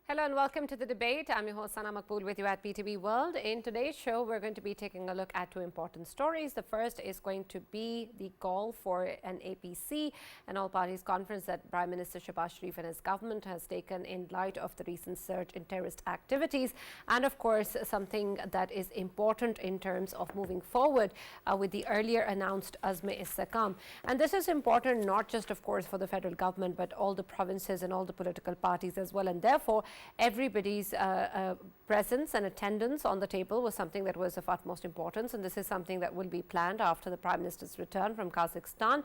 Hello and welcome to the debate. I'm your host, Maqbool, with you at PTB World. In today's show, we're going to be taking a look at two important stories. The first is going to be the call for an APC, an all-parties conference that Prime Minister Shehbaz Sharif and his government has taken in light of the recent surge in terrorist activities. And of course, something that is important in terms of moving forward with the earlier announced Azm-e-Istikam. And this is important not just, of course, for the federal government, but all the provinces and all the political parties as well. And therefore, everybody's presence and attendance on the table was something that was of utmost importance, and this is something that will be planned after the Prime Minister's return from Kazakhstan,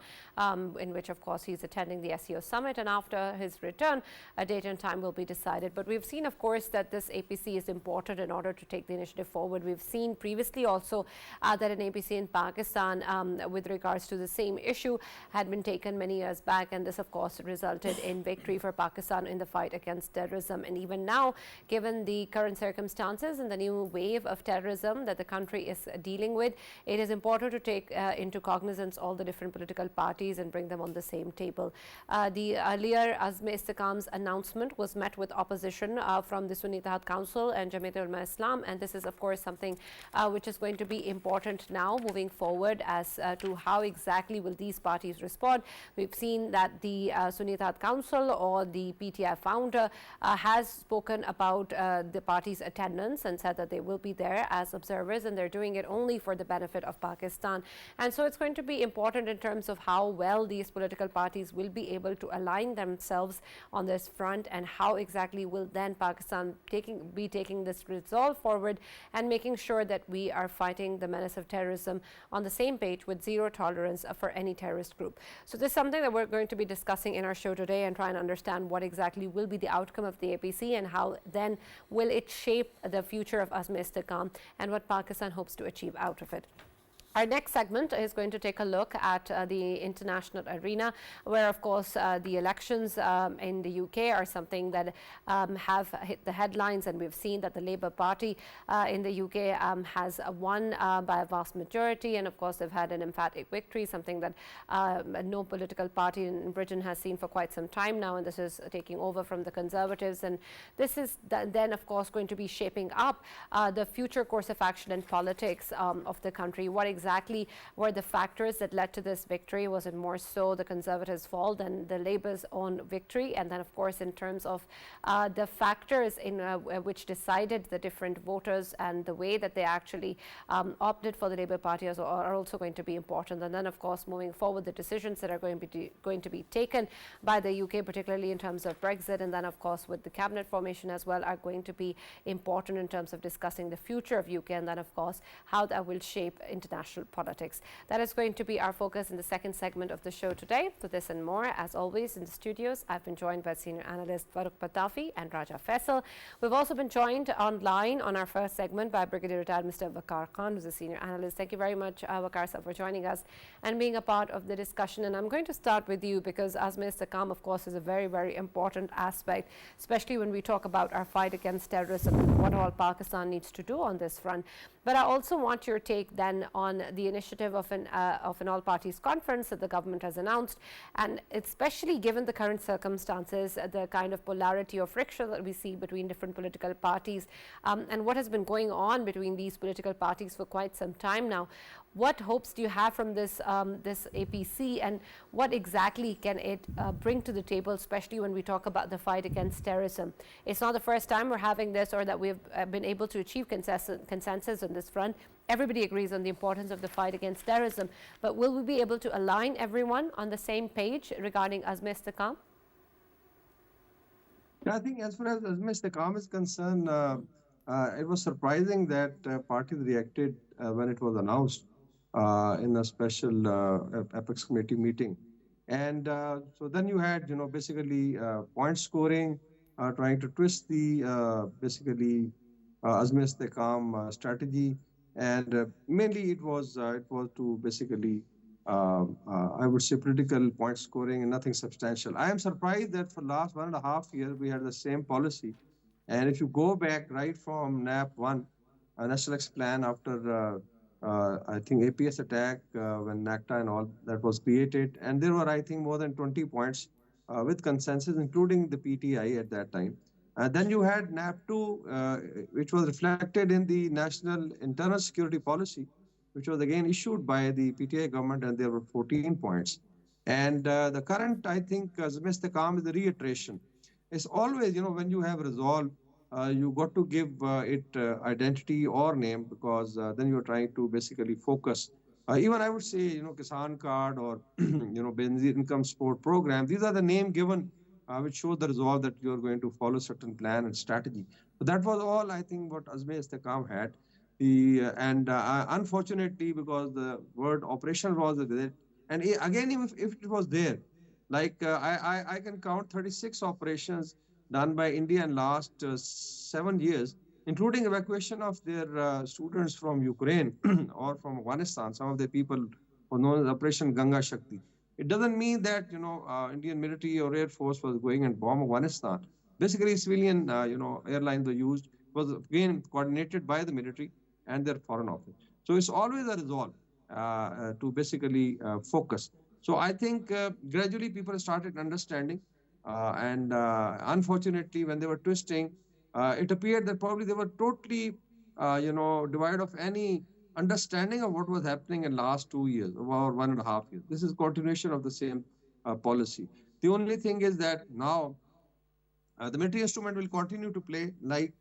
in which of course he's attending the SEO summit, and after his return a date and time will be decided. But we've seen, of course, that this APC is important in order to take the initiative forward. We've seen previously also that an APC in Pakistan with regards to the same issue had been taken many years back, and this of course resulted in victory for Pakistan in the fight against terrorism. And even now, given the current circumstances and the new wave of terrorism that the country is dealing with, it is important to take into cognizance all the different political parties and bring them on the same table. The earlier Azm-e-Istikam's announcement was met with opposition from the Sunni Ittihad Council and Jamiat Ulema-e-Islam, and this is of course something which is going to be important now moving forward as to how exactly will these parties respond. We've seen that the Sunni Ittihad Council, or the PTI founder, has spoken about the party's attendance and said that they will be there as observers, and they're doing it only for the benefit of Pakistan. And so it's going to be important in terms of how well these political parties will be able to align themselves on this front, and how exactly will then Pakistan be taking this resolve forward and making sure that we are fighting the menace of terrorism on the same page with zero tolerance for any terrorist group. So this is something that we're going to be discussing in our show today and try and understand what exactly will be the outcome of the APC, and how then will it shape the future of Azm-e-Istikam and what Pakistan hopes to achieve out of it. Our next segment is going to take a look at the international arena, where of course the elections in the UK are something that have hit the headlines, and we've seen that the Labour Party in the UK has won by a vast majority, and of course they've had an emphatic victory, something that no political party in Britain has seen for quite some time now, and this is taking over from the Conservatives, and this is then of course going to be shaping up the future course of action and politics of the country. What exactly were the factors that led to this victory? Was it more so the Conservatives' fault than the Labour's own victory? And then of course in terms of the factors in which decided the different voters and the way that they actually opted for the Labour Party are also going to be important. And then of course moving forward, the decisions that are going to be taken by the UK, particularly in terms of Brexit, and then of course with the cabinet formation as well, are going to be important in terms of discussing the future of UK, and then of course how that will shape international politics. That is going to be our focus in the second segment of the show today. For this and more, as always, in the studios, I've been joined by senior analyst Farrukh K.Pitafi and Raja Faisal. We've also been joined online on our first segment by Brigadier Retired Mr. Waqar Khan, who's a senior analyst. Thank you very much, Waqar sir, for joining us and being a part of the discussion. And I'm going to start with you, because Azm-e-Istikam, of course, is a very, very important aspect, especially when we talk about our fight against terrorism and what all Pakistan needs to do on this front. But I also want your take then on the initiative of an all-parties conference that the government has announced, and especially given the current circumstances, the kind of polarity or friction that we see between different political parties, and what has been going on between these political parties for quite some time now. What hopes do you have from this APC, and what exactly can it bring to the table, especially when we talk about the fight against terrorism? It's not the first time we're having this, or that we've been able to achieve consensus on this front. Everybody agrees on the importance of the fight against terrorism, but will we be able to align everyone on the same page regarding Azm-e-Istikam? Yeah, I think as far as Azm-e-Istikam is concerned, it was surprising that parties reacted when it was announced in a special Apex committee meeting. And so then you had, basically point scoring, trying to twist the basically Azm-e-Istikam strategy. And mainly it was to basically, I would say, political point scoring and nothing substantial. I am surprised that for last 1.5 years, we had the same policy. And if you go back right from NAP 1, National Action Plan, after I think APS attack, when NACTA and all that was created, and there were, I think, more than 20 points with consensus, including the PTI at that time. Then you had NAP2, which was reflected in the National Internal Security Policy, which was again issued by the PTI government, and there were 14 points. And the current, I think, as Mr. Kam, is the reiteration. It's always, when you have resolve, you got to give it identity or name, because then you're trying to basically focus. Even I would say, Kisan card or, Benzi income support program, these are the name given which show the resolve that you're going to follow certain plan and strategy. So that was all, I think, what Azmi Istikam had. And unfortunately, because the word operation was there, and again, if it was there, like I can count 36 operations done by India in last 7 years, including evacuation of their students from Ukraine or from Afghanistan. Some of the people were known as Operation Ganga Shakti. It doesn't mean that Indian military or air force was going and bomb Afghanistan. Basically, civilian airlines were used. It was again coordinated by the military and their foreign office. So it's always a resolve to basically focus. So I think gradually people started understanding, and unfortunately, when they were twisting, it appeared that probably they were totally, devoid of any understanding of what was happening in last 2 years or 1.5 years. This is continuation of the same policy. The only thing is that now the military instrument will continue to play like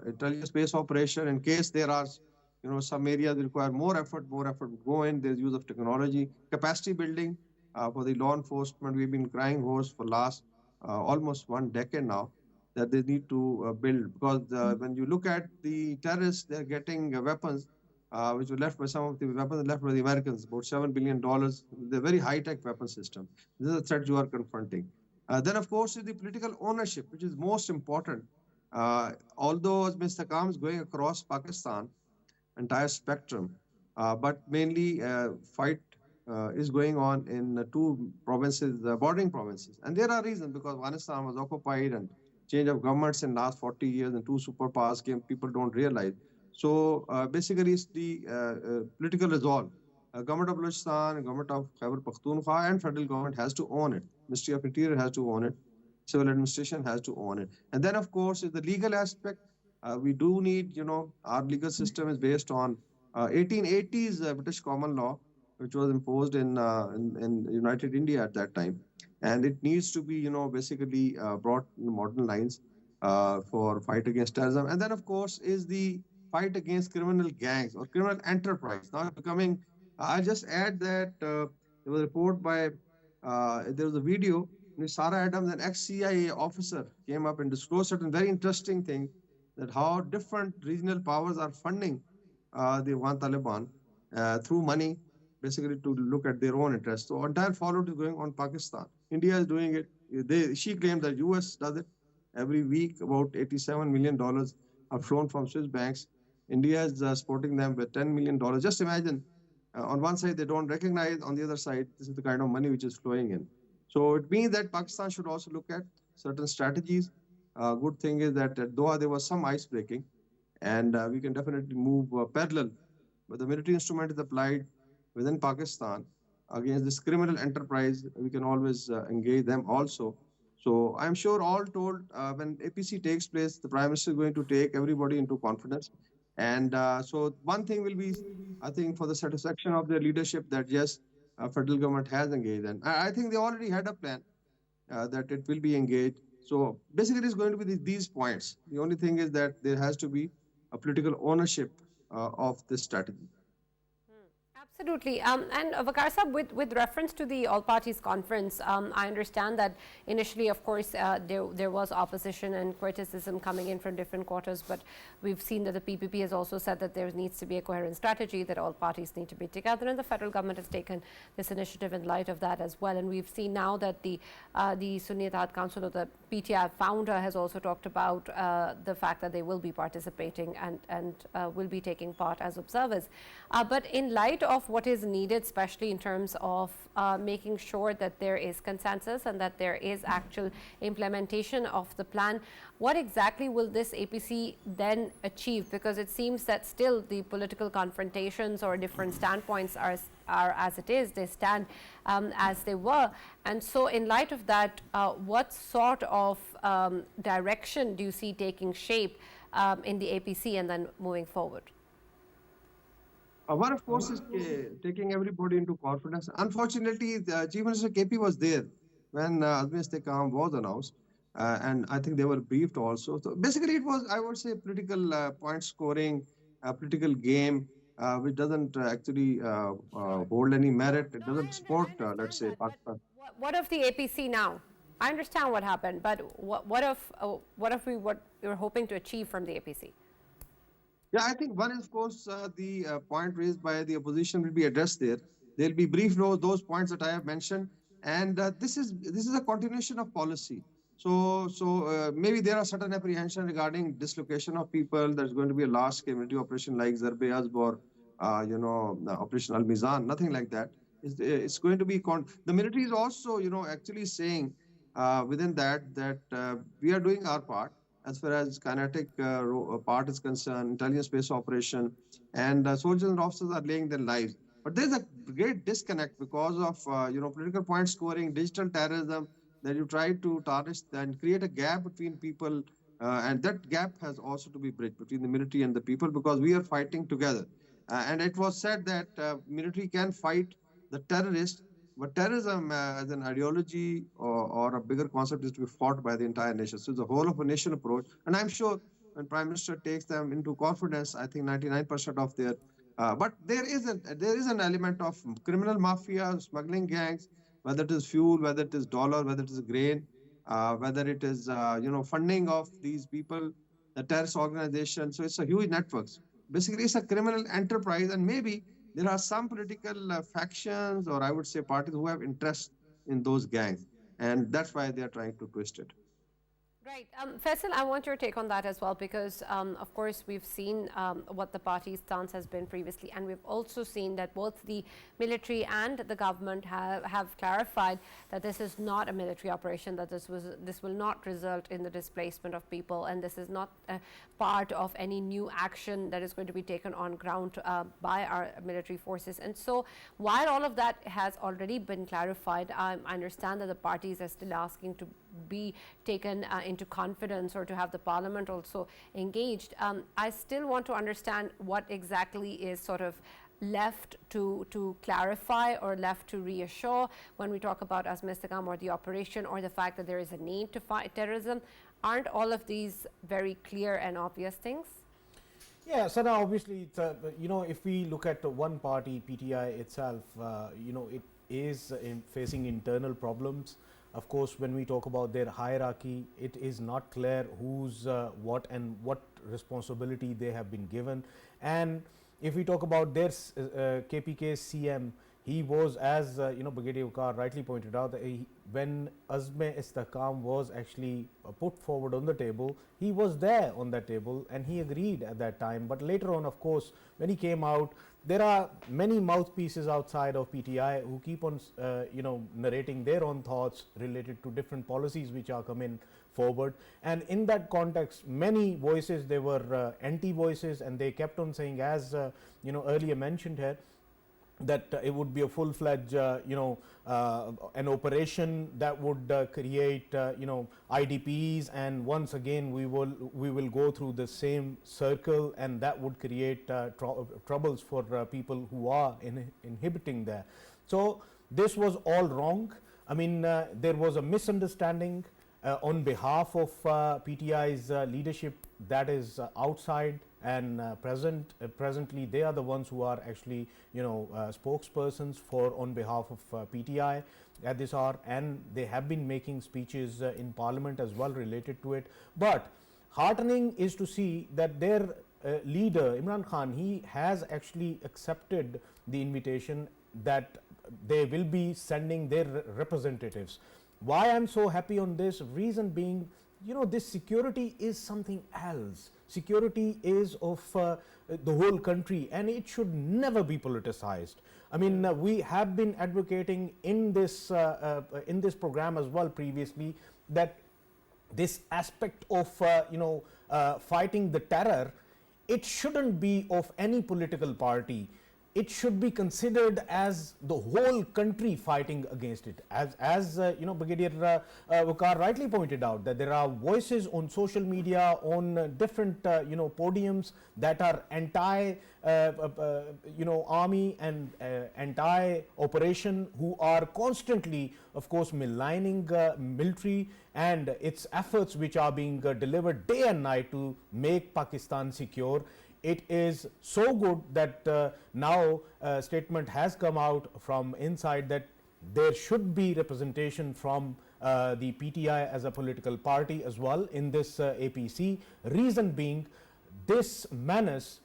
intelligence space operation in case there are some areas require more effort would go in. There's use of technology, capacity building for the law enforcement. We've been crying hoarse for last almost 1 decade now that they need to build, because when you look at the terrorists, they're getting weapons which were left by some of the weapons left by the Americans, about $7 billion. The very high-tech weapon system. This is a threat you are confronting. Then, of course, is the political ownership, which is most important. Although, as Mr. Kam is going across Pakistan, entire spectrum, but mainly fight is going on in two provinces, bordering provinces. And there are reasons, because Afghanistan was occupied and change of governments in last 40 years and two superpowers came, people don't realize. So basically it's the political resolve. Government of Balochistan, government of Khyber Pakhtunkhwa and federal government has to own it. Ministry of Interior has to own it. Civil administration has to own it. And then of course is the legal aspect. We do need, our legal system is based on 1880s British common law, which was imposed in United India at that time. And it needs to be, basically brought in modern lines for fight against terrorism. And then, of course, is the fight against criminal gangs or criminal enterprise. Now becoming, I'll just add that there was a report by, there was a video, Sarah Adams, an ex-CIA officer, came up and disclosed certain very interesting things, that how different regional powers are funding the Afghan Taliban through money, basically to look at their own interests. So entire follow-up is going on Pakistan. India is doing it. She claimed that US does it every week. About $87 million are flown from Swiss banks. India is supporting them with $10 million. Just imagine, on one side they don't recognize, on the other side this is the kind of money which is flowing in. So it means that Pakistan should also look at certain strategies. Good thing is that at Doha there was some ice breaking, and we can definitely move parallel. But the military instrument is applied within Pakistan against this criminal enterprise. We can always engage them also. So I'm sure, all told, when APC takes place, the Prime Minister is going to take everybody into confidence. And so one thing will be, I think, for the satisfaction of their leadership, that yes, federal government has engaged. And I think they already had a plan that it will be engaged. So basically it's going to be these points. The only thing is that there has to be a political ownership of this strategy. Absolutely. And Waqar Sahab, with reference to the All Parties Conference, I understand that initially, of course, there was opposition and criticism coming in from different quarters, but we've seen that the PPP has also said that there needs to be a coherent strategy, that all parties need to be together, and the federal government has taken this initiative in light of that as well. And we've seen now that the Sunni Ittihad Council, or the PTI founder, has also talked about the fact that they will be participating and will be taking part as observers. But in light of what is needed, especially in terms of making sure that there is consensus and that there is actual implementation of the plan, what exactly will this APC then achieve? Because it seems that still the political confrontations or different standpoints are as it is, they stand as they were. And so in light of that, what sort of direction do you see taking shape in the APC and then moving forward? One, of course, is taking everybody into confidence. Unfortunately, the Chief Minister KP was there when Azmi Istikam was announced, and I think they were briefed also. So basically, it was, I would say, political point scoring, political game, which doesn't actually hold any merit. It No, I doesn't support, let's understand say, that, but Pakistan. what of the APC now? I understand what happened, but what if what you're hoping to achieve from the APC? Yeah, I think one is, of course, the point raised by the opposition will be addressed there. They'll be briefed on those points that I have mentioned, and this is a continuation of policy. So maybe there are certain apprehension regarding dislocation of people. There's going to be a large-scale military operation like Zarbe Azb or Operation Al Mizan. Nothing like that. It's going to be the military is also actually saying within that we are doing our part as far as kinetic part is concerned, intelligence-based operation, and soldiers and officers are laying their lives. But there's a great disconnect because of political point scoring, digital terrorism, that you try to tarnish and create a gap between people, and that gap has also to be bridged between the military and the people because we are fighting together. And it was said that military can fight the terrorists, but terrorism as an ideology or a bigger concept is to be fought by the entire nation. So it's a whole of a nation approach. And I'm sure when Prime Minister takes them into confidence, I think 99% of their, but there is an element of criminal mafia, smuggling gangs, whether it is fuel, whether it is dollar, whether it is grain, whether it is funding of these people, the terrorist organization. So it's a huge networks. Basically, it's a criminal enterprise, and maybe there are some political factions, or I would say parties, who have interest in those gangs, and that's why they are trying to twist it. Right. Faisal, I want your take on that as well, because of course we've seen what the party's stance has been previously, and we've also seen that both the military and the government have clarified that this is not a military operation, that this will not result in the displacement of people, and this is not part of any new action that is going to be taken on ground by our military forces. And so while all of that has already been clarified, I understand that the parties are still asking to be taken into confidence or to have the parliament also engaged. I still want to understand what exactly is sort of left to clarify or left to reassure when we talk about Azmi Istikam or the operation or the fact that there is a need to fight terrorism. Aren't all of these very clear and obvious things? Yeah, so now obviously, if we look at one party, PTI itself, it is facing internal problems. Of course, when we talk about their hierarchy, it is not clear who's what and what responsibility they have been given. And if we talk about their KPK's CM, he was, as Brigadier Waqar rightly pointed out, that when Azmi Istikam was actually put forward on the table, he was there on that table and he agreed at that time. But later on, of course, when he came out, there are many mouthpieces outside of PTI who keep on narrating their own thoughts related to different policies which are coming forward. And in that context, many voices, they were anti-voices, and they kept on saying, as earlier mentioned here, that it would be a full-fledged, an operation that would create, IDPs, and once again we will go through the same circle, and that would create troubles for people who are inhibiting there. So this was all wrong. I mean, there was a misunderstanding on behalf of PTI's leadership that is outside and presently they are the ones who are actually spokespersons for on behalf of PTI at this hour, and they have been making speeches in parliament as well related to it. But heartening is to see that their leader Imran Khan, he has actually accepted the invitation that they will be sending their representatives. Why I'm so happy on this? Reason being, this security is something else. Security is of the whole country, and it should never be politicized. I mean, we have been advocating in this program as well previously that this aspect of fighting the terror, it shouldn't be of any political party. it should be considered as the whole country fighting against it. As Brigadier Waqar rightly pointed out, that there are voices on social media, on different podiums that are anti army and anti operation, who are constantly, of course, maligning military and its efforts which are being delivered day and night to make Pakistan secure. It is so good that now a statement has come out from inside that there should be representation from the PTI as a political party as well in this APC. Reason being, this menace,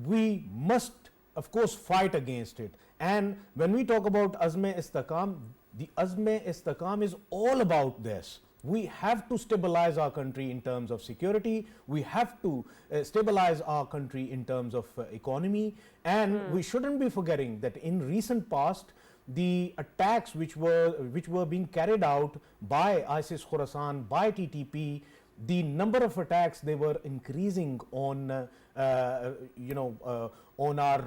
we must of course fight against it. And when we talk about Azm-e-Istehkam, the Azm-e-Istehkam is all about this. We have to stabilize our country in terms of security, we have to stabilize our country in terms of economy, and we shouldn't be forgetting that in recent past, the attacks which were being carried out by ISIS Khorasan, by TTP, the number of attacks, they were increasing on on our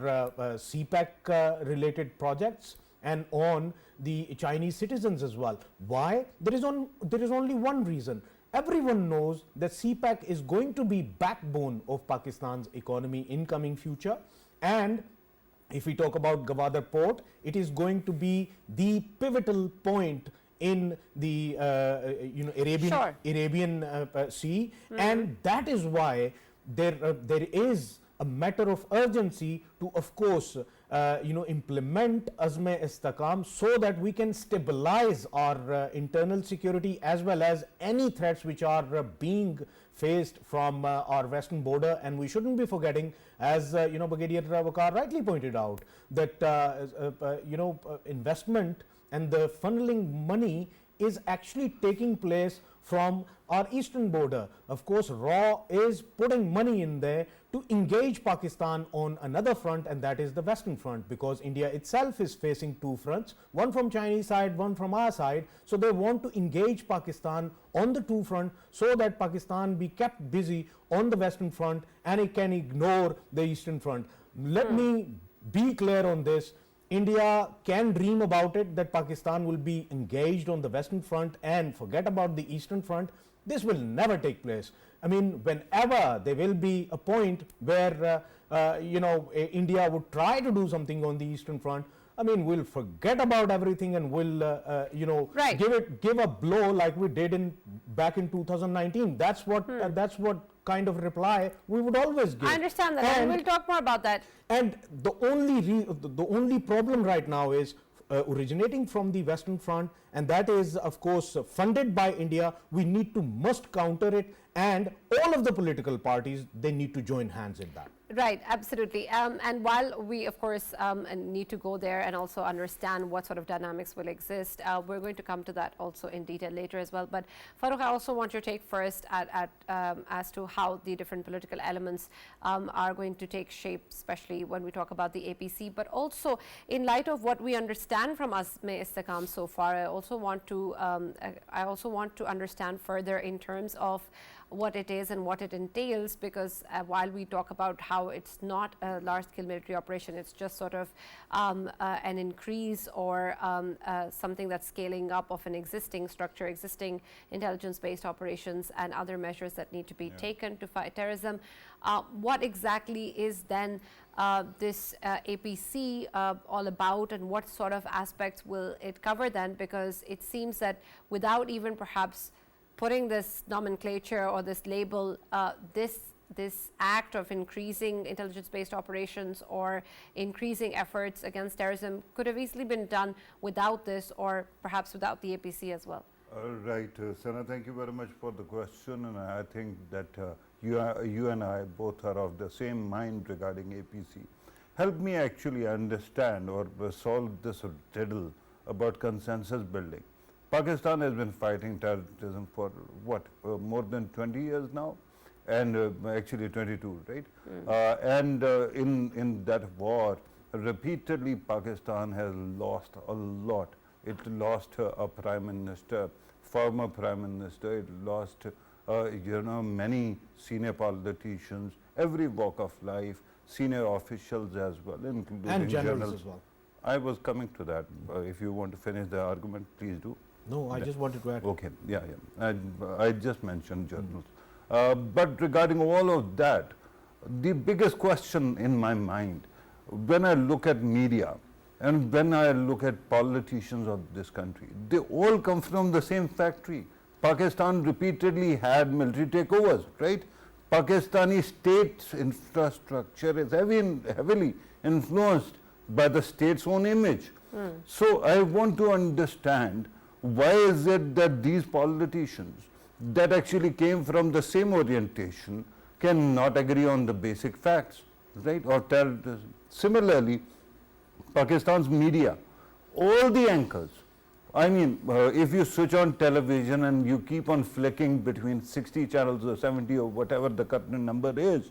CPEC related projects and on the Chinese citizens as well. Why? There is only one reason. Everyone knows that CPEC is going to be backbone of Pakistan's economy in coming future, and if we talk about Gwadar port, it is going to be the pivotal point in the Arabian Sea, and that is why there is a matter of urgency to, of course, implement Azm-e-Istehkam so that we can stabilize our internal security as well as any threats which are being faced from our western border. And we shouldn't be forgetting, as Brigadier Waqar rightly pointed out, that investment and the funneling money is actually taking place from our eastern border. Of course, RAW is putting money in there to engage Pakistan on another front, and that is the western front, because India itself is facing two fronts, one from Chinese side, one from our side. So they want to engage Pakistan on the two front so that Pakistan be kept busy on the western front and it can ignore the eastern front. Let me be clear on this. India can dream about it, that Pakistan will be engaged on the western front and forget about the eastern front. This will never take place. I mean, whenever there will be a point where India would try to do something on the eastern front, I mean, we'll forget about everything and we'll give a blow like we did back in 2019. That's what kind of reply we would always give. I understand that, and we'll talk more about that. And the only problem right now is originating from the western front, and that is, of course, funded by India. We must counter it, and all of the political parties, they need to join hands in that. Right, absolutely. And while we, of course, need to go there and also understand what sort of dynamics will exist, we're going to come to that also in detail later as well. But Farrukh, I also want your take first as to how the different political elements are going to take shape, especially when we talk about the APC. But also, in light of what we understand from Azm-e-Istehkam so far, I also want to understand further in terms of what it is and what it entails, because while we talk about how it's not a large-scale military operation, it's just sort of an increase or something that's scaling up of an existing structure, existing intelligence-based operations and other measures that need to be taken to fight terrorism. What exactly is then this APC all about, and what sort of aspects will it cover then? Because it seems that without even perhaps putting this nomenclature or this label, this act of increasing intelligence-based operations or increasing efforts against terrorism could have easily been done without this, or perhaps without the APC as well. Right, Sana, thank you very much for the question, and I think that you and I both are of the same mind regarding APC. Help me actually understand or solve this riddle about consensus building. Pakistan has been fighting terrorism for what, more than 20 years now, and actually 22, right? And in that war, repeatedly Pakistan has lost a lot. It lost a prime minister, former prime minister. It lost many senior politicians, every walk of life. senior officials as well, including And generals as well. I was coming to that. If you want to finish the argument, please do. No, I just wanted to add. Okay, yeah. I just mentioned journals. But regarding all of that, the biggest question in my mind, when I look at media and when I look at politicians of this country, they all come from the same factory. Pakistan repeatedly had military takeovers, right? Pakistani state infrastructure is heavily influenced by the state's own image. So I want to understand, why is it that these politicians that actually came from the same orientation cannot agree on the basic facts, right, or terrorism? Similarly, Pakistan's media, all the anchors, I mean, if you switch on television and you keep on flicking between 60 channels or 70 or whatever the current number is,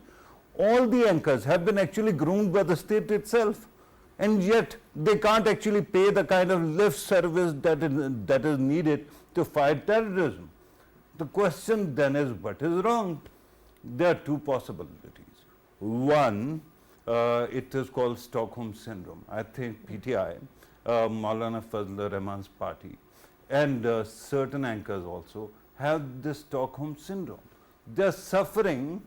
all the anchors have been actually groomed by the state itself, and yet they can't actually pay the kind of lift service that is needed to fight terrorism. The question then is, what is wrong? There are two possibilities. One, it is called Stockholm Syndrome. I think PTI, Maulana Fazlur Rahman's party, and certain anchors also have this Stockholm Syndrome. They are suffering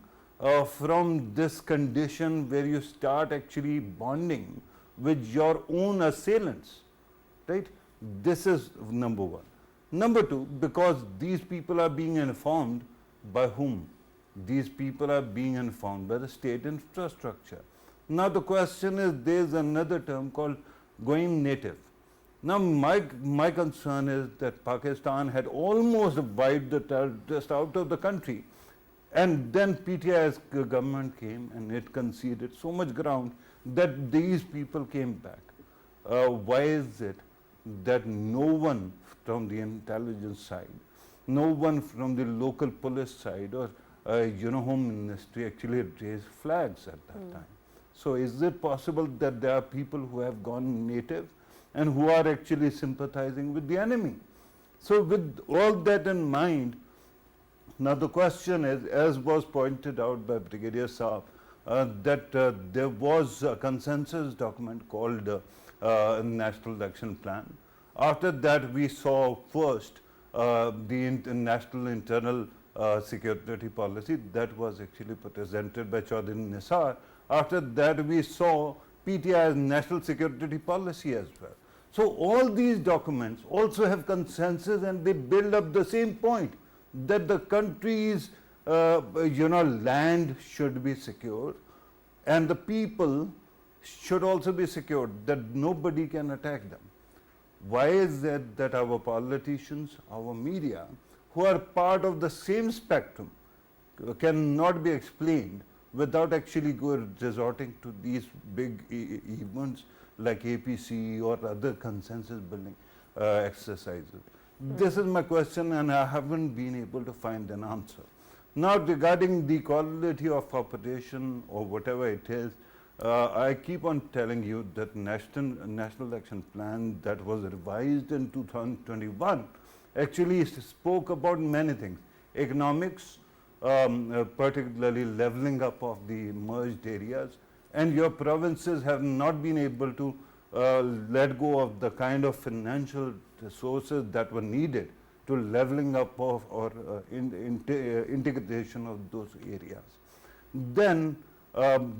from this condition where you start actually bonding with your own assailants, right? This is number one. Number two, because these people are being informed by whom? These people are being informed by the state infrastructure. Now the question is, there is another term called going native. Now my concern is that Pakistan had almost wiped the terrorists out of the country, and then PTI's government came and it conceded so much ground that these people came back. Why is it that no one from the intelligence side, no one from the local police side or Home Ministry actually raised flags at that time? So is it possible that there are people who have gone native and who are actually sympathizing with the enemy? So with all that in mind, now the question is, as was pointed out by Brigadier Saab, that there was a consensus document called National Action Plan. After that, we saw first the National Internal Security Policy that was actually presented by Chaudhry Nisar. After that, we saw PTI's National Security Policy as well. So all these documents also have consensus, and they build up the same point, that the country's land should be secured and the people should also be secured, that nobody can attack them. Why is it that our politicians, our media, who are part of the same spectrum, cannot be explained without actually resorting to these big events like APC or other consensus building exercises? This is my question, and I haven't been able to find an answer. Now, regarding the quality of operation or whatever it is, I keep on telling you that National Action Plan that was revised in 2021 actually spoke about many things. Economics, particularly leveling up of the merged areas, and your provinces have not been able to let go of the kind of financial resources that were needed to leveling up of or integration of those areas. Then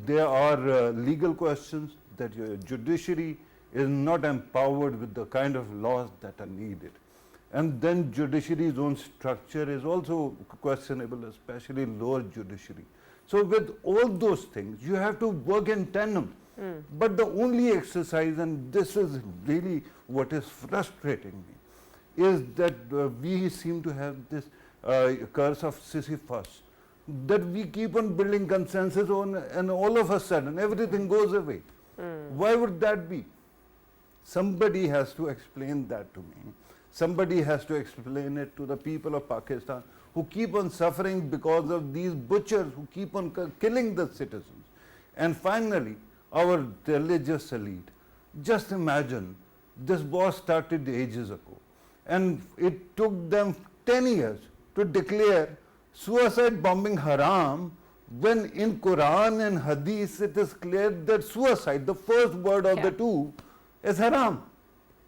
there are legal questions, that your judiciary is not empowered with the kind of laws that are needed. And then judiciary's own structure is also questionable, especially lower judiciary. So with all those things, you have to work in tandem. But the only exercise, and this is really what is frustrating me, is that we seem to have this curse of Sisyphus, that we keep on building consensus on, and all of a sudden everything goes away. Why would that be? Somebody has to explain that to me. Somebody has to explain it to the people of Pakistan who keep on suffering because of these butchers who keep on killing the citizens. And finally, our religious elite. Just imagine, this war started ages ago, and it took them 10 years to declare suicide bombing haram when in Quran and Hadith it is clear that suicide, the first word of the two, is haram.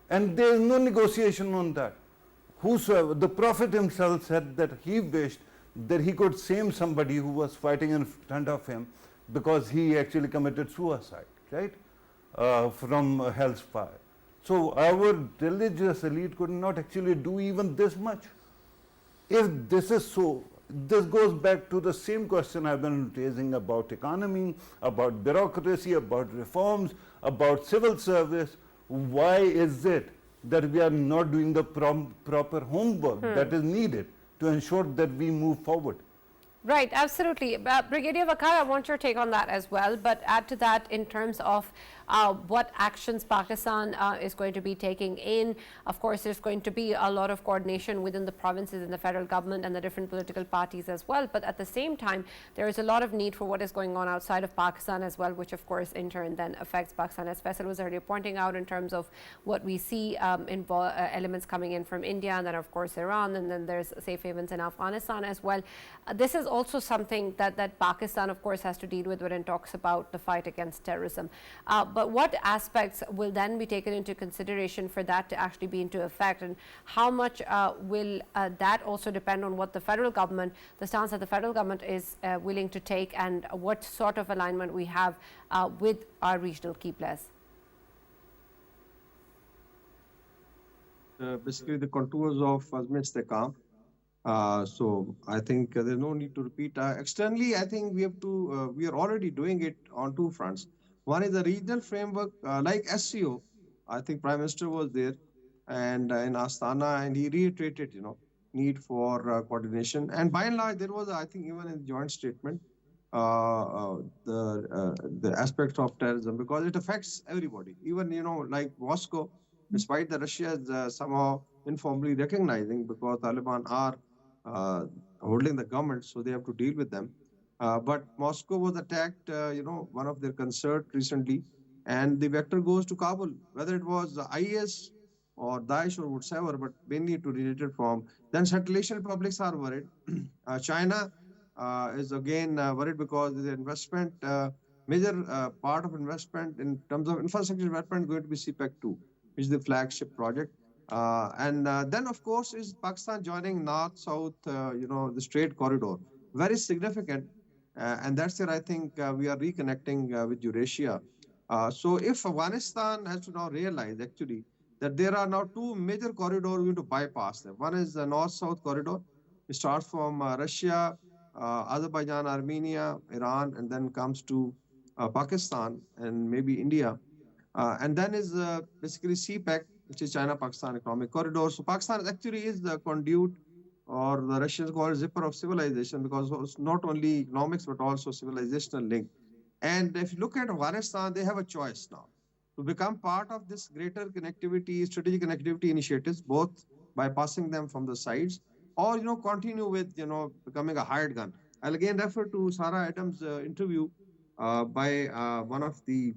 And there is no negotiation on that. Whosoever, the Prophet himself said that he wished that he could save somebody who was fighting in front of him because he actually committed suicide, right? From hell's fire. So our religious elite could not actually do even this much. If this is so, this goes back to the same question I've been raising about economy, about bureaucracy, about reforms, about civil service. Why is it that we are not doing the proper homework that is needed to ensure that we move forward? Right, absolutely. Brigadier Waqar, I want your take on that as well, but add to that in terms of what actions Pakistan is going to be taking in. Of course, there's going to be a lot of coordination within the provinces and the federal government and the different political parties as well, but at the same time, there is a lot of need for what is going on outside of Pakistan as well, which of course in turn then affects Pakistan, as Faisal was earlier pointing out, in terms of what we see in elements coming in from India, and then of course Iran, and then there's safe havens in Afghanistan as well. This is also something that Pakistan of course has to deal with when it talks about the fight against terrorism. But what aspects will then be taken into consideration for that to actually be into effect, and how much will that also depend on what the federal government, the stance that the federal government is willing to take, and what sort of alignment we have with our regional key players? Basically, the contours of Azmi Istikam. So I think there's no need to repeat. Externally, I think we have to, we are already doing it on two fronts. One is the regional framework, like SCO. I think Prime Minister was there and in Astana, and he reiterated, need for coordination. And by and large, there was, I think, even in the joint statement, the aspects of terrorism, because it affects everybody. Even, like Moscow, despite that Russia is somehow informally recognizing, because Taliban are holding the government, so they have to deal with them. But Moscow was attacked, one of their concert recently, and the vector goes to Kabul, whether it was IS or Daesh or whatever, but mainly it originated from. Then Central Asian republics are worried. China is again worried because the investment, major part of investment in terms of infrastructure development going to be CPEC 2, which is the flagship project. And then, of course, is Pakistan joining North-South, the Strait Corridor. Very significant. And that's where I think we are reconnecting with Eurasia. So if Afghanistan has to now realize, actually, that there are now two major corridors going to bypass them. One is the North-South corridor. It starts from Russia, Azerbaijan, Armenia, Iran, and then comes to Pakistan and maybe India. And then is basically CPEC, which is China-Pakistan Economic Corridor. So Pakistan actually is the conduit, or the Russians call it zipper of civilization, because it's not only economics, but also civilizational link. And if you look at Afghanistan, they have a choice now to become part of this greater connectivity, strategic connectivity initiatives, both bypassing them from the sides, or, continue with, becoming a hired gun. I'll again refer to Sarah Adams' interview by one of the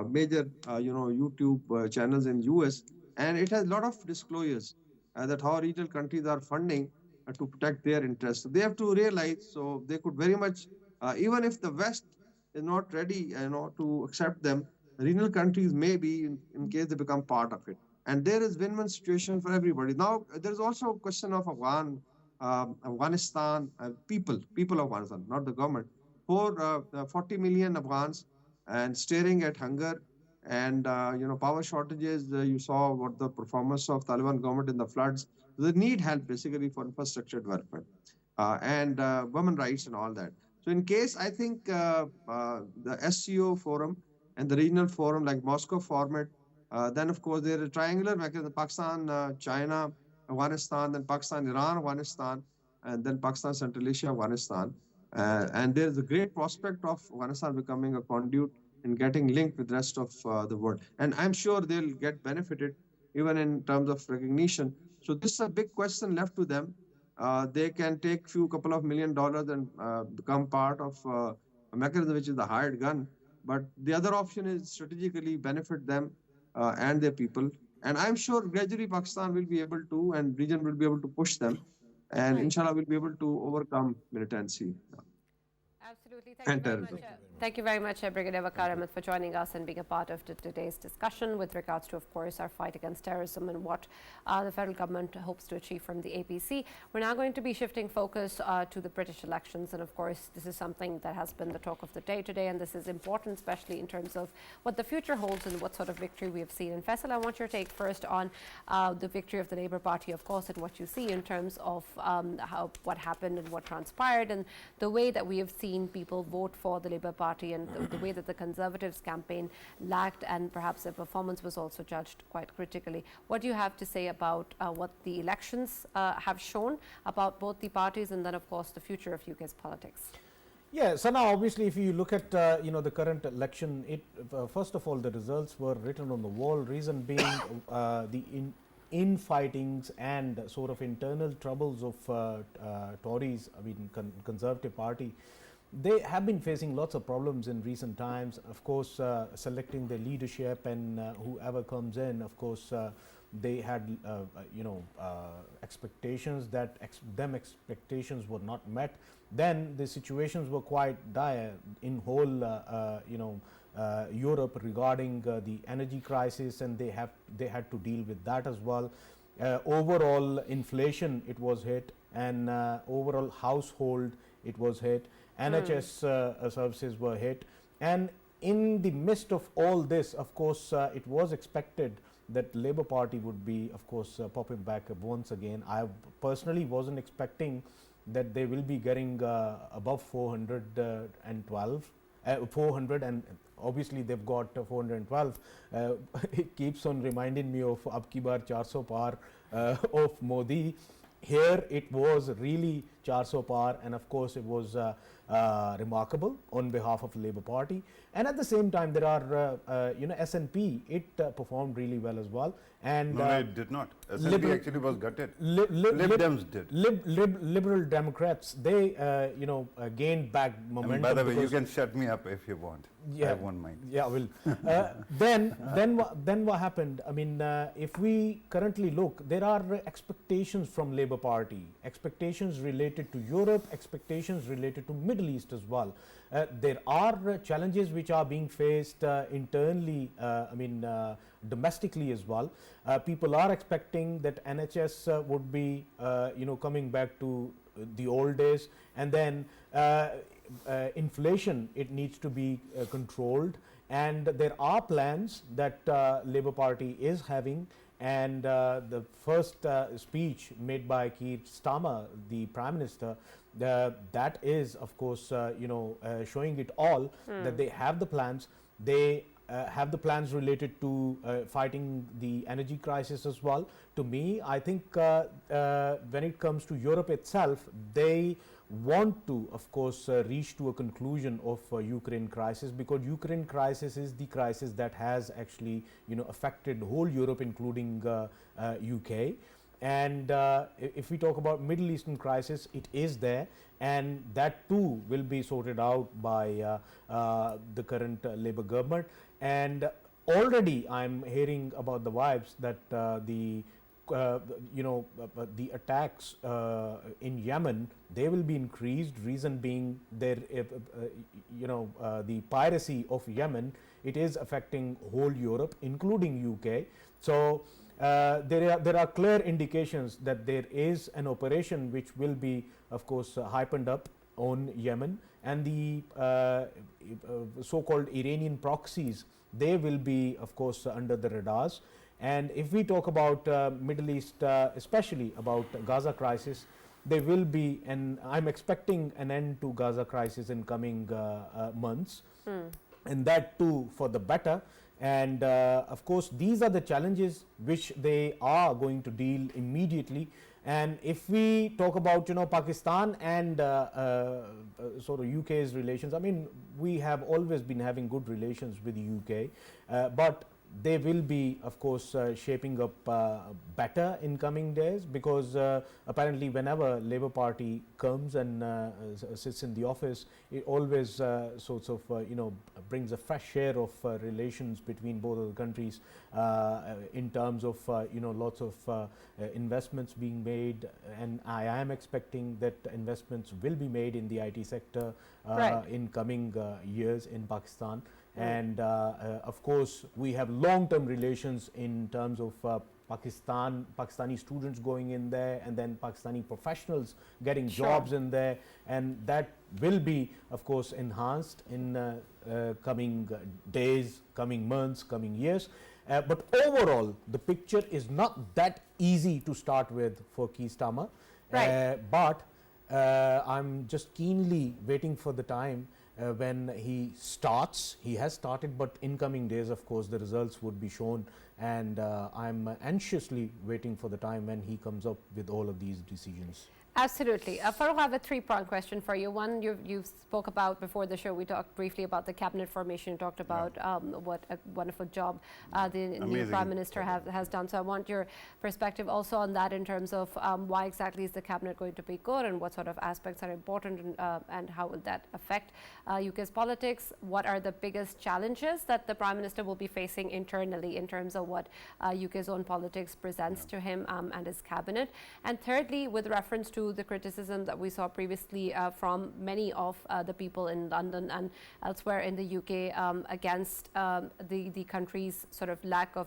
major, YouTube channels in US, and it has a lot of disclosures that how regional countries are funding to protect their interests. So they have to realize, so they could very much, even if the West is not ready, to accept them, regional countries may be in case they become part of it. And there is win-win situation for everybody. Now, there is also a question of Afghanistan, people of Afghanistan, not the government. For 40 million Afghans and staring at hunger and power shortages. You saw what the performance of Taliban government in the floods. They need help basically for infrastructure development and women rights and all that. So in case, I think the SCO forum and the regional forum like Moscow format, then of course there is a triangular mechanism: Pakistan, China, Afghanistan, then Pakistan, Iran, Afghanistan, and then Pakistan, Central Asia, Afghanistan. And there is a great prospect of Afghanistan becoming a conduit in getting linked with the rest of the world. And I'm sure they'll get benefited even in terms of recognition. So this is a big question left to them. They can take couple of $1 million and become part of a mechanism which is the hired gun. But the other option is strategically benefit them and their people. And I'm sure gradually Pakistan will be able to, and region will be able to push them. And inshallah, we'll be able to overcome militancy. Absolutely. and terrorism. Thank you very much, Brigadier Waqar, for joining us and being a part of today's discussion with regards to, of course, our fight against terrorism and what the federal government hopes to achieve from the APC. We're now going to be shifting focus to the British elections, and of course, this is something that has been the talk of the day today, and this is important, especially in terms of what the future holds and what sort of victory we have seen. And Faisal, I want your take first on the victory of the Labour Party, of course, and what you see in terms of what happened and what transpired, and the way that we have seen people vote for the Labour Party, and the way that the Conservatives campaign lacked, and perhaps their performance was also judged quite critically. What do you have to say about what the elections have shown about both the parties, and then of course the future of UK's politics? Yeah, so now obviously if you look at the current election, first of all the results were written on the wall, reason being the infightings and sort of internal troubles of Tories, Conservative Party. They have been facing lots of problems in recent times. Of course, selecting the leadership and whoever comes in, of course, they had expectations that expectations were not met. Then the situations were quite dire in whole Europe regarding the energy crisis, and they had to deal with that as well. Overall inflation, it was hit, and overall household, it was hit. NHS services were hit, and in the midst of all this, of course, it was expected that Labour Party would be, of course, popping back once again. I personally wasn't expecting that they will be getting above 412, 400, and obviously they've got 412. It keeps on reminding me of Ab Ki Baar 400 Par of Modi. Here it was really 400 par, and of course it was remarkable on behalf of the Labour Party. And at the same time, there are SNP, it performed really well as well. And no, it did not. SNP actually was gutted. Lib Dems did. Liberal Democrats, they gained back momentum. And by the way, you can shut me up if you want. Yeah, I won't mind. Yeah, well, then what happened? I mean, if we currently look, there are expectations from Labour Party, expectations related to Europe, expectations related to Middle East as well. There are challenges which are being faced internally, domestically as well. People are expecting that NHS would be, coming back to the old days, and then inflation, it needs to be controlled, and there are plans that Labour Party is having. And the first speech made by Keir Starmer, the Prime Minister, that is, of course, showing it all, that they have the plans. They have the plans related to fighting the energy crisis as well. To me, I think when it comes to Europe itself, they want to, of course, reach to a conclusion of Ukraine crisis, because Ukraine crisis is the crisis that has actually affected whole Europe, including UK. And if we talk about Middle Eastern crisis, it is there, and that too will be sorted out by the current Labour government. And already I'm hearing about the vibes that the attacks in Yemen, they will be increased. Reason being, there, the piracy of Yemen, it is affecting whole Europe, including UK. So there are clear indications that there is an operation which will be, of course, hypened up on Yemen, and the so-called Iranian proxies, they will be, of course, under the radars. And if we talk about Middle East, especially about Gaza crisis, there will be, and I'm expecting an end to Gaza crisis in coming months, and that too for the better. And of course, these are the challenges which they are going to deal immediately. And if we talk about Pakistan and sort of UK's relations, I mean, we have always been having good relations with the UK, but they will be, of course, shaping up better in coming days, because apparently whenever Labour Party comes and sits in the office, it always sorts of brings a fresh air of relations between both of the countries, in terms of lots of investments being made, and I am expecting that investments will be made in the IT sector in coming years in Pakistan. And of course, we have long-term relations in terms of Pakistani students going in there, and then Pakistani professionals getting jobs in there, and that will be, of course, enhanced in coming days, coming months, coming years. But overall, the picture is not that easy to start with for Keir Starmer. But I'm just keenly waiting for the time when he starts. He has started, but in coming days, of course, the results would be shown, and I'm anxiously waiting for the time when he comes up with all of these decisions. Absolutely. Farrukh, I have a three-pronged question for you. One, you spoke about before the show, we talked briefly about the cabinet formation, talked about what a wonderful job the new Prime Minister has done. So I want your perspective also on that, in terms of why exactly is the cabinet going to be good, and what sort of aspects are important, and how will that affect UK's politics? What are the biggest challenges that the Prime Minister will be facing internally in terms of what UK's own politics presents to him and his cabinet? And thirdly, with reference to the criticism that we saw previously from many of the people in London and elsewhere in the UK against the country's sort of lack of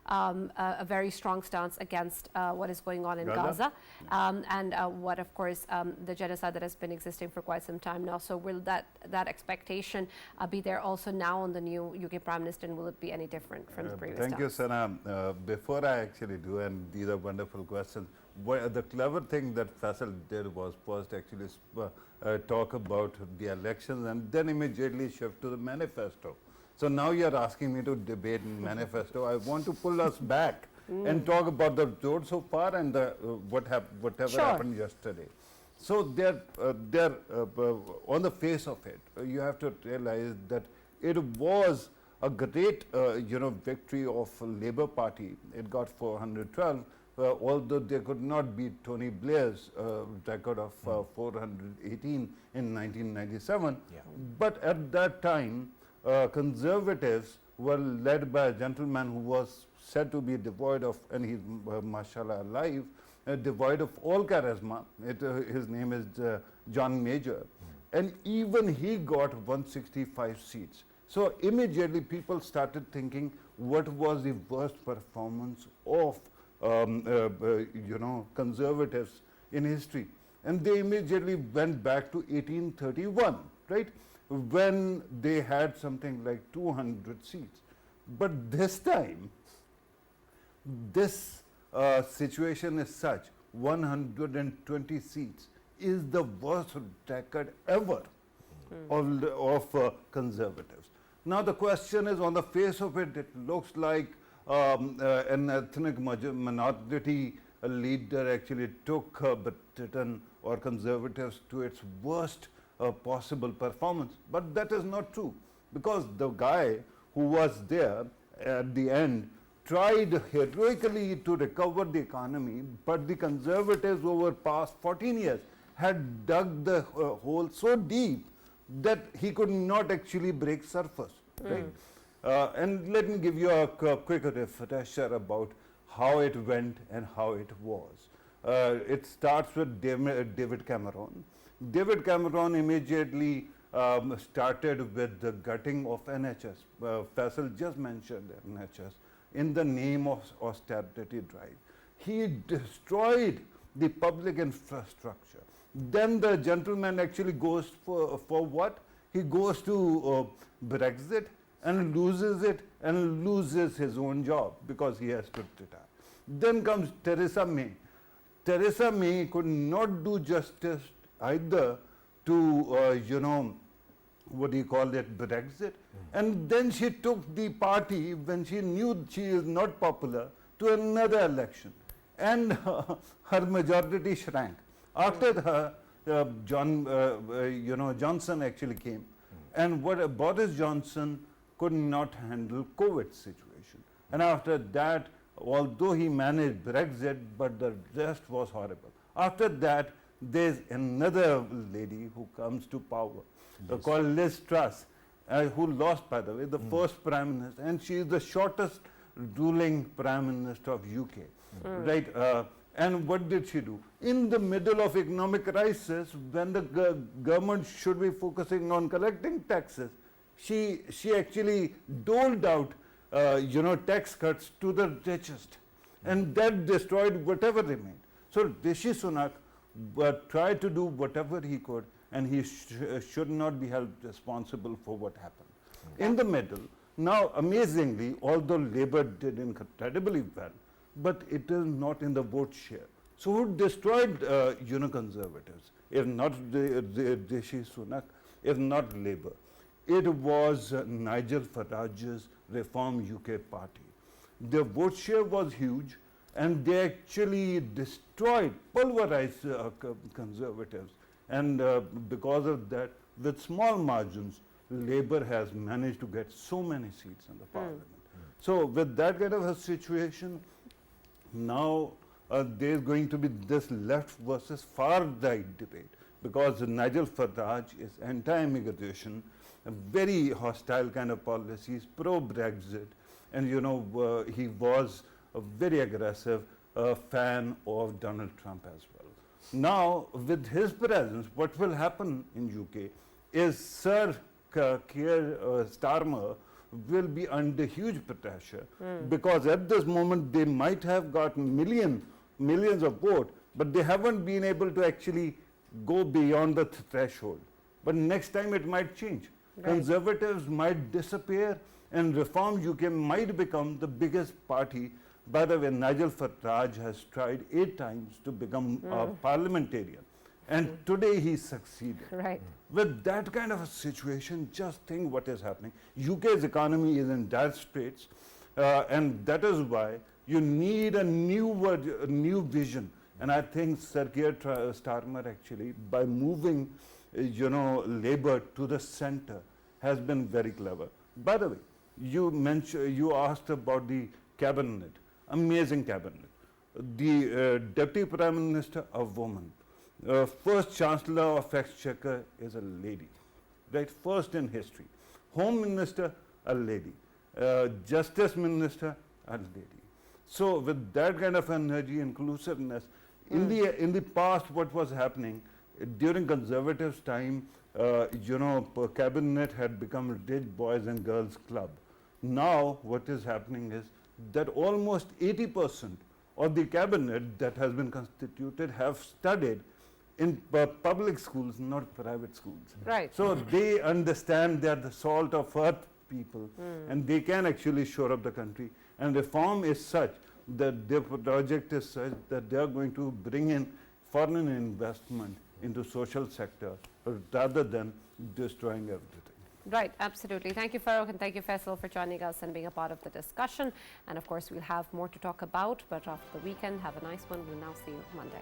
a very strong stance against what is going on in Gaza, and what, of course, the genocide that has been existing for quite some time now. So will that expectation be there also now on the new UK Prime Minister, and will it be any different from the previous Thank you, Sana. Before I actually do, and these are wonderful questions, the clever thing that Faisal did was first actually talk about the elections and then immediately shift to the manifesto. So now you're asking me to debate manifesto. I want to pull us back and talk about the road so far and whatever happened yesterday. So on the face of it, you have to realize that it was a great victory of Labour Party. It got 412. Although they could not beat Tony Blair's record of 418 in 1997. But at that time, Conservatives were led by a gentleman who was said to be devoid of, and he's mashallah alive, devoid of all charisma. His name is John Major. And even he got 165 seats. So immediately people started thinking, what was the worst performance of Conservatives in history? And they immediately went back to 1831, right, when they had something like 200 seats. But this time, this situation is such, 120 seats is the worst record ever of Conservatives. Now the question is, on the face of it, it looks like an ethnic minority leader actually took Britain or Conservatives to its worst possible performance. But that is not true, because the guy who was there at the end tried heroically to recover the economy, but the Conservatives over past 14 years had dug the hole so deep that he could not actually break surface. Right? And let me give you a quick refresher about how it went and how it was. It starts with David Cameron. David Cameron immediately started with the gutting of NHS. Faisal just mentioned NHS in the name of austerity drive. He destroyed the public infrastructure. Then the gentleman actually goes for what? He goes to Brexit and loses it and loses his own job because he has to retire. Then comes Theresa May. Theresa May could not do justice either to, Brexit. And then she took the party, when she knew she is not popular, to another election. And her majority shrank. After her, Johnson actually came. And Boris Johnson could not handle COVID situation. And after that, although he managed Brexit, but the rest was horrible. After that, there's another lady who comes to power, called Liz Truss, who lost, by the way, the first prime minister, and she is the shortest ruling prime minister of UK, right? And what did she do? In the middle of economic crisis, when the government should be focusing on collecting taxes, she actually doled out, tax cuts to the richest, and that destroyed whatever remained. So Rishi Sunak tried to do whatever he could, and he should not be held responsible for what happened. In the middle, now amazingly, although Labour did incredibly well, but it is not in the vote share. So who destroyed Conservatives? If not Rishi Sunak, if not Labour, it was Nigel Farage's Reform UK party. Their vote share was huge, and they actually destroyed, pulverized Conservatives. And because of that, with small margins, Labour has managed to get so many seats in the parliament. So with that kind of a situation, now there's going to be this left versus far right debate, because Nigel Farage is anti-immigration, a very hostile kind of policies, pro-Brexit, and he was a very aggressive fan of Donald Trump as well. Now, with his presence, what will happen in UK is Sir Keir Starmer will be under huge pressure, because at this moment they might have got millions of votes, but they haven't been able to actually go beyond the threshold. But next time it might change. Right. Conservatives might disappear, and Reform UK might become the biggest party. By the way, Nigel Farage has tried 8 times to become a parliamentarian, and today he succeeded. Right. With that kind of a situation, just think what is happening. UK's economy is in dire straits, and that is why you need a new vision. And I think Sir Keir Starmer actually, by moving Labour to the centre, has been very clever. By the way, you asked about the cabinet, amazing cabinet. The Deputy Prime Minister, a woman. First Chancellor of Exchequer is a lady, right? First in history. Home Minister, a lady. Justice Minister, a lady. So with that kind of energy, inclusiveness, in the past, what was happening during Conservatives' time, cabinet had become rich boys and girls club. Now what is happening is that almost 80% of the cabinet that has been constituted have studied in public schools, not private schools. Right. So they understand they are the salt of earth people, and they can actually shore up the country. And Reform is such that their project is such that they are going to bring in foreign investment into social sector rather than destroying everything. Right, absolutely. Thank you, Farrukh, and thank you, Faisal, for joining us and being a part of the discussion. And of course, we'll have more to talk about, but after the weekend, have a nice one. We'll now see you Monday.